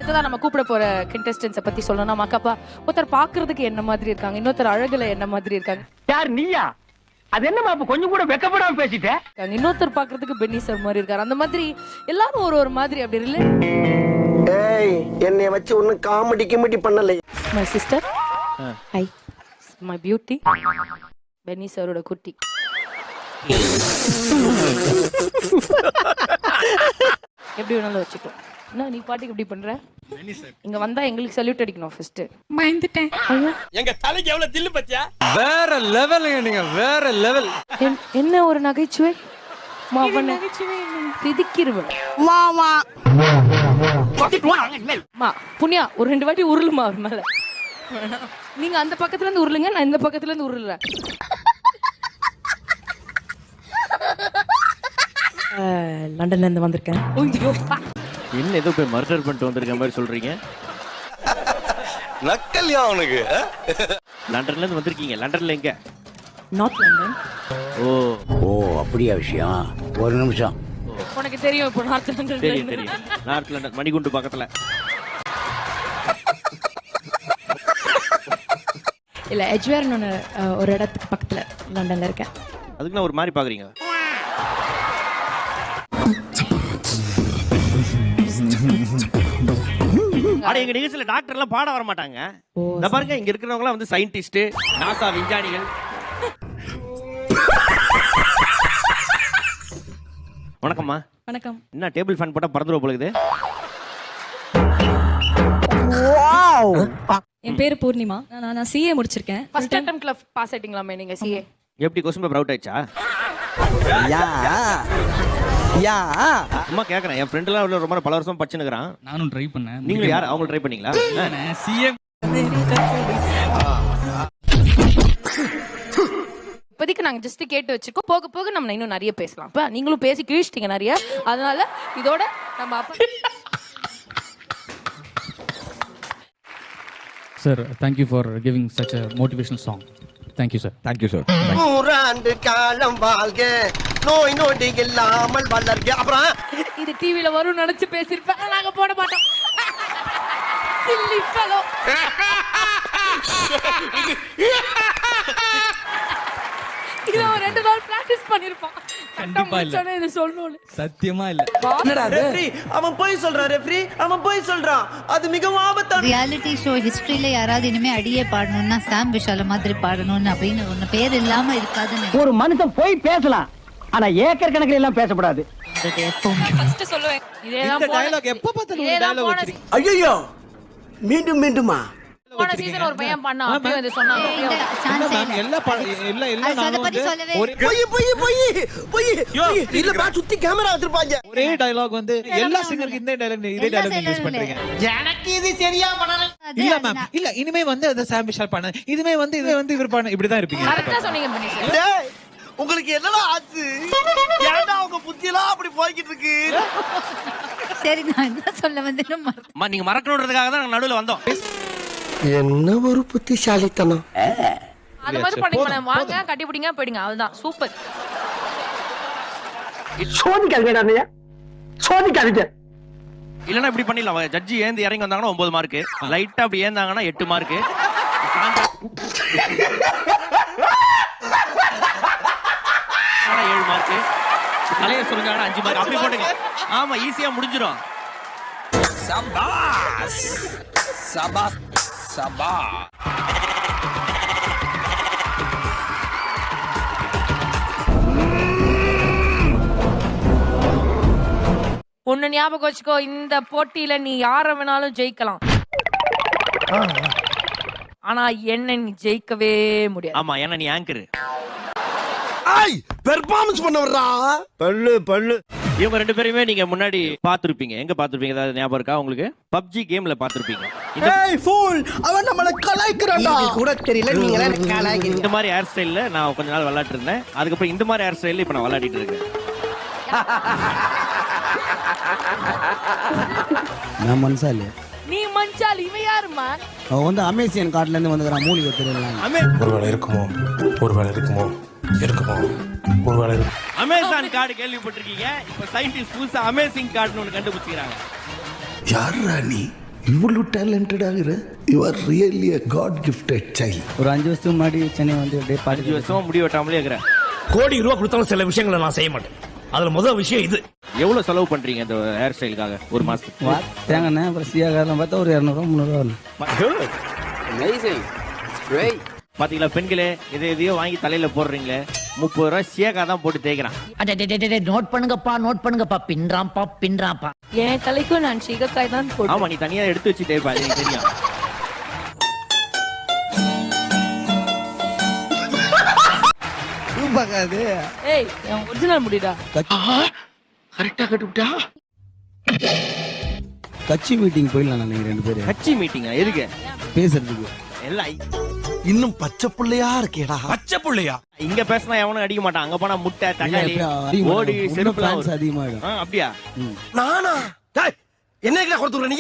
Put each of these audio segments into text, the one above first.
இதுதான் நம்ம கூப்பிட போற கண்டெஸ்டன்ஸை பத்தி சொல்லணும்னா மக்கப்பா ஒருத்தர் பாக்குறதுக்கு என்ன மாதிரி இருக்காங்க, இன்னொருத்தர் அழகுல என்ன மாதிரி இருக்காங்க. யார் நீயா? அது என்னமா இப்ப கொஞ்சம் கூட வெக்கப்படாம பேசிட்டே? இன்னொருத்தர் பாக்குறதுக்கு பென்னி சார் மாதிரி இருக்காரு. அந்த மாதிரி எல்லாரும் ஒரு மாதிரி அப்படி இல்ல. ஏய் என்னைய வச்சு ஒண்ணு காமெடி கிமெடி பண்ணல. My sister hi my beauty பென்னி சாரோட குட்டி. எப்படி வேணாலும் வச்சுக்கோ. என்ன நீ பாட்டுக்கு எப்படி பண்ற? இங்க வந்தா எங்களுக்கு சல்யூட் அடிக்கணும் ஃபர்ஸ்ட். பயந்துட்டேன். எங்க தலைக்கு எவ்வளவு தில்லு பத்தியா? வேற லெவலுங்க நீங்க, வேற லெவல். என்ன ஒரு நகைச்சுவை மாவன திதிக்கிருவ மாமா மா புண்ணியா ஒரு 2 வாட்டி உருளுமா அவர் மேல. நீங்க அந்த பக்கத்துல இருந்து உருளுங்க, நான் இந்த பக்கத்துல இருந்து உருளுறேன். லண்டன்ல இருந்து வந்திருக்கேன். என்ன ஏதோ போய் மர்டர் பண்ணிட்டு வந்திருக்க மாதிரி சொல்றீங்க? நக்கல்யா அவனுக்கு. லண்டன்ல இருந்து வந்திருக்கீங்க. லண்டன்ல எங்க? North London. ஓ அப்படியா விஷயம்? ஒரு நிமிஷம். உனக்கு தெரியும் இப்போ நார்த் லண்டன். தெரியும். நார்த் லண்டன் மணிகுண்டு பக்கத்துல. இல்ல எஜ்வேர்னு ஒரு இடத்துக்கு பக்கத்துல லண்டன்ல இருக்கேன். அதுக்கு நான் ஒரு மாதிரி பாக்குறீங்க. அட எங்க நிகழ்ச்சியில டாக்டர் எல்லாம் பாட வர மாட்டாங்க. இந்த பாருங்க இங்க இருக்கிறவங்க எல்லாம் வந்து சயின்டிஸ்ட், நாசா விஞ்ஞானிகள். வணக்கம்மா. வணக்கம். என்ன டேபிள் ஃபேன் போட்டா பறந்துரும் போல இருக்குது. என் பேரு பூர்ணிமா. நான் சிஏ முடிச்சிருக்கேன். ஃபர்ஸ்ட் அட்டெம்ப்ட்ல பாஸ் ஆயிட்டீங்களாமே நீங்க சிஏ? எப்படி क्वेश्चन பேப்பர் அவுட் ஆயிச்சா? யா அம்மா கேக்குறேன். என் ஃப்ரெண்ட் எல்லாம் ரொம்ப பல வருஷம் படிச்சுன்னுக்குறான். நானும் ட்ரை பண்ணேன். நீங்க யார்? அவங்க ட்ரை பண்ணீங்களா? சிஎம் இப்போதைக்கு நாங்க ஜஸ்ட் கேட்டு வச்சுக்கோ. போக போக நம்ம இன்னும் நிறைய பேசலாம். அப்ப நீங்களும் பேசி கிழிச்சிட்டீங்க நிறைய. அதனால இதோட நம்ம அப்ப sir thank you for giving such a motivational song. Thank you sir. Thank you sir. 100 ஆண்டு காலம் வாழ்க, நோய் நொடி இல்லாமல் வளர்க. அப்புறம் இது டிவில வரும் நினைச்சு பேசிருப்பேன். நாங்க போட மாட்டோம். Chilli fellow. இது ஒரு 2 நாள் பிராக்டீஸ் பண்ணிருப்பான். கண்டிப்பா இல்ல. சொன்னே இது சொல்லணும். சத்தியமா இல்ல. என்னடா ரெஃப்ரி அவன் போய் சொல்றான். ரெஃப்ரி அவன் போய் சொல்றான். அது மிகவும் ஆபத்தான ரியாலிட்டி ஷோ ஹிஸ்டரியில யாராவது இனிமே அடியே பாடணும்னா சாம் விஷால மாதிரி பாடணும்னு அப்படின்னு ஒண்ணு பேர் இல்லாம இருக்காதுன்னு ஒரு மனுஷன் போய் பேசலாம், ஆனா ஏக்கர் கணக்கில் எல்லாம் பேசக்கூடாது. ஃபர்ஸ்ட் சொல்லுவேன். இதேதான் டயலாக் எப்ப பார்த்தாலும் ஒரு டயலாக் வச்சிருக்கீங்க. ஐயோ மீண்டும் மீண்டுமா? போன சீசன் ஒரு பையன் பண்ணா அப்படியே வந்து சொன்னாங்க. இந்த சான்ஸ் இல்ல. எல்லா அத பத்தி சொல்லவே போய் போய் போய் போய் இல்ல பா சுத்தி கேமரா வச்சிருப்பாங்க. ஒரே டயலாக் வந்து எல்லா சிங்கருக்கு இந்த டயலாக் இதே டயலாக் யூஸ் பண்றீங்க. எனக்கு இது சரியா பண்ணல. இல்ல மேம், இல்ல இனிமே வந்து அத சாம் விஷால் பண்ண, இதுமே வந்து இவர் பண்ண, இப்படி தான் இருப்பீங்க. கரெக்ட்டா சொன்னீங்க பண்ணி சார். டேய் உங்களுக்கு என்னடா ஆச்சு? ஏன்டா உங்க புத்தியெல்லாம் அப்படி போய்கிட்டு இருக்கு? சரி நான் என்ன சொல்ல வந்தேன் அம்மா நீங்க மறக்கணும்ன்றதுக்காக தான் நாங்க நடுவுல வந்தோம். என்ன ஒரு புத்திசாலித்தனம். அந்த மாதிரி பண்ணீங்க. வாங்க கட்டி பிடிங்க போயிடுங்க. அதுதான் சூப்பர். சோதிக்காதீங்கடா நீ. சோதிக்காதீங்க. இல்லனா இப்படி பண்ணிடலாம். ஜட்ஜி ஏந்து இறங்கி வந்தாங்கன்னா 9 மார்க், லைட்டா அப்படி ஏந்தாங்கன்னா 8 மார்க், 7 மார்க், தலைய சுருங்கானா 5 மார்க். அப்படி போடுங்க. ஆமா ஈஸியா முடிஞ்சிரும். சபாஸ் சபாஸ் சபா. ஒண்ணு ஞாபகம் வச்சுக்கோ, இந்த போட்டியில நீ யார வேணாலும் ஜெயிக்கலாம், ஆனா என்ன நீ ஜெயிக்கவே முடியாது. ஆமா ஏன்னா நீ ஆங்கர். ஐய் பெர்ஃபார்மன்ஸ் பண்ண வர்றா. பல்லு பல்லு. இவங்க 2 பேரையுமே நீங்க முன்னாடி பாத்துருப்பீங்க. எங்க பாத்துருப்பீங்க? ஏதாவது ஞாபகம் இருக்கா உங்களுக்கு? பப்ஜி கேம்ல பாத்துருப்பீங்க. ஏய் ஃபூல், அவன் நம்மள கலாய்க்கறான்டா. கூட தெரியல நீங்களே கலாய்க்கிறீங்க. இந்த மாதிரி ஹேர் ஸ்டைல்ல நான் கொஞ்ச நாள் விளையாட்டு இருந்தேன். அதுக்கப்புறம் இந்த மாதிரி ஹேர் ஸ்டைல்ல இப்ப நான் விளையாடிட்டு இருக்கேன். நான் மனசால நீ மஞ்சால் இவன் யாருமா? அவன் வந்து அமேசியன் காட்டுல இருந்து வந்துக்கிறான். மூலிகை தெரியல. ஒருவேளை இருக்குமோ, ஒருவேளை இருக்குமோ, இருக்குமோ, ஒருவேளை அமேசான் கார்டு கேள்விப்பட்டிருக்கீங்க. இப்ப சயின்டிஸ்ட் புதுசா அமேசிங் கார்டுன்னு ஒன்னு கண்டுபிடிச்சிருக்காங்க. யாரா நீ? இவ்வளவு டேலண்டட் ஆகுற you are really a god gifted child. ஒரு 5 வருஷத்துக்கு முன்னாடி சென்னை வந்து அப்படியே 5 பாட்டு வருஷமா முடி வெட்டாமலே இருக்கிறேன். கோடி ரூபா கொடுத்தாலும் சில விஷயங்களை நான் செய்ய மாட்டேன். அதுல முதல் விஷயம் இது. எவ்வளவு செலவு பண்றீங்க இந்த ஹேர் ஸ்டைலுக்காக ஒரு மாசத்துக்கு? தேங்கண்ணே அப்புறம் சியாகாரெல்லாம் பார்த்தா ஒரு 200 300 வரும். பாத்தீங்களா பெண்களே, எதையோ வாங்கி தலையில போடுறீங்களே, 30 ரூபாய் சியாக்கா தான் போட்டு தேய்க்கிறான். நோட் பண்ணுங்கப்பா பின்றாம்பா. என் தலைக்கும் நான் சீகக்காய் தான் போடுவேன். ஆமா, நீ தனியா எடுத்து வச்சு தேய்ப்பா, அது எனக்கு தெரியும். பார்க்காது ஏய், என் ஒரிஜினல் முடிடா. கரெக்டா கட்டுப்பிட்டா. கட்சி மீட்டிங் போயிடலாம் நாங்க 2 பேரும் கட்சி மீட்டிங்கா? எதுக்கு? பேசுறதுக்கு. எல்லாம் இன்னும் பச்சை புள்ளையா இருக்கேடா. பச்சை புள்ளையா? இங்க பேசினா எவனும் அடிக்க மாட்டான். அங்க போனா முட்டை தக்காளி ஓடி செருப்புலாம் வரும். அதிகமாயிடும். அப்படியா? நானா? டேய், என்ன கொடுத்துற நீ?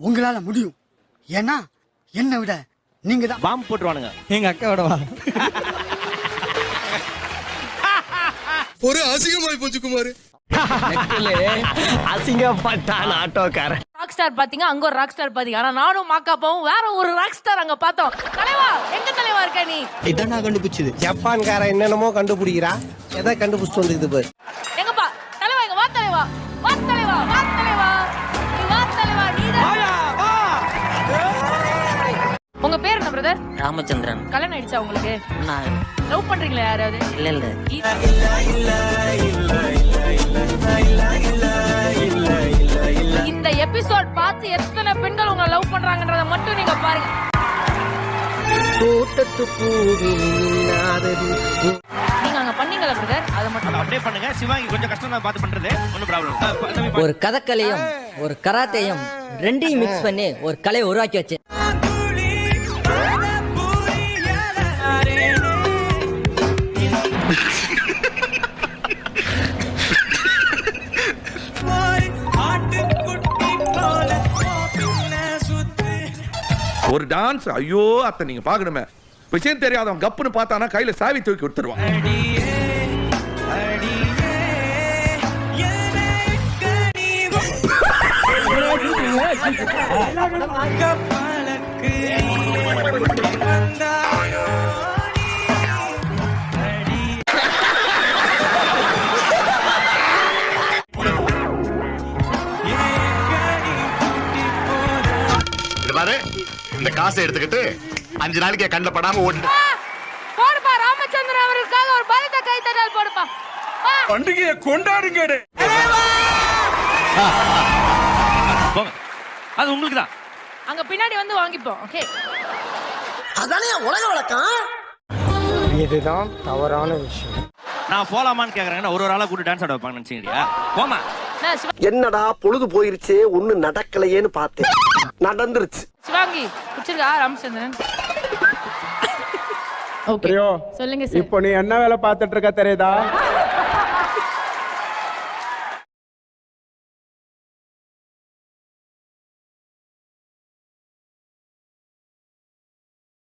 உங்களால முடியும். ஏன்னா என்னை விட நீங்க தான் பாம்பு போட்டுருவானுங்க. எங்க அக்காவோட வா. ஒரு அசிங்கமாய் போச்சு குமார். அசிங்கப்பட்டான் ஆட்டோக்காரன். ராக் ஸ்டார் பாத்தீங்க, அங்க ஒரு ராக் ஸ்டார் பாத்தீங்க. ஆனா நானும் மாக்காப்பாவும் வேற ஒரு ராக் ஸ்டார் அங்க பார்த்தோம். தலைவா, எங்க தலைவா இருக்க நீ? இதான் நான் கண்டுபிடிச்சது. ஜப்பான்காரன் என்னென்னமோ கண்டுபிடிக்கிறா. எதை கண்டுபிடிச்சிட்டு வந்துக்குது பாரு. எங்கப்பா தலைவா? எங்க வா தலைவா, வா தலைவா, வா தலைவா, நீ வா தலைவா, நீதான். உங்க பேர் என்ன பிரதர்? ராமச்சந்திரன். கல்யாணம் ஆயிடுச்சா உங்களுக்கு? நான் லவ் பண்றீங்களா யாராவது? இல்ல இந்த எபிசோட் பார்த்து எத்தனை பெண்கள் உங்களை லவ் பண்றாங்கன்றத மட்டும் நீங்க பாருங்க. தோட்டத்து பூவின் நீங்க அங்க பண்ணீங்களா பிரதர்? அதை மட்டும் அதை அப்படியே பண்ணுங்க. சிவாங்கி கொஞ்சம் கஷ்டம் தான் பார்த்து பண்றது, ஒன்னும் ப்ராப்ளம். ஒரு கதக்கலையும் ஒரு கராத்தையும் ரெண்டையும் மிக்ஸ் பண்ணி ஒரு கலையை உருவாக்கி வச்சு ஒரு டான்ஸ். ஐயோ அத்தை நீங்க பாக்கணுமே. விஷயம் தெரியாதவன் கப்புன்னு பார்த்தானா கையில சாவி தூக்கி கொடுத்துருவான். இந்த காசை எடுத்துக்கிட்டு 5 நாளைக்கு கண்ட படாம ஓட்டு. போடுப்பா, ராமச்சந்திரன் அவர்களுக்காக ஒரு பலத்த கைத்தட்டல் போடுப்பா. பண்டிகையை கொண்டாடுங்க. போங்க, அது உங்களுக்கு தான். அங்க பின்னாடி வந்து வாங்கிப்போம். ஓகே, அதானே உலக வழக்கம். இதுதான் தவறான விஷயம். நான் போலாமான்னு கேக்குறேன். ஒரு ஆளா கூட டான்ஸ் ஆட வைப்பாங்க நினைச்சீங்களா? போமா. என்னடா பொழுது போயிருச்சே, ஒண்ணு நடக்கலையேன்னு பார்த்தேன். நடந்துருச்சு. சிவாங்கி பிடிச்சிருக்கா ராமச்சந்திரன்? ஓகே, சொல்லுங்க சார். இப்போ நீ என்ன வேலை பார்த்துட்டு இருக்க தெரியுதா?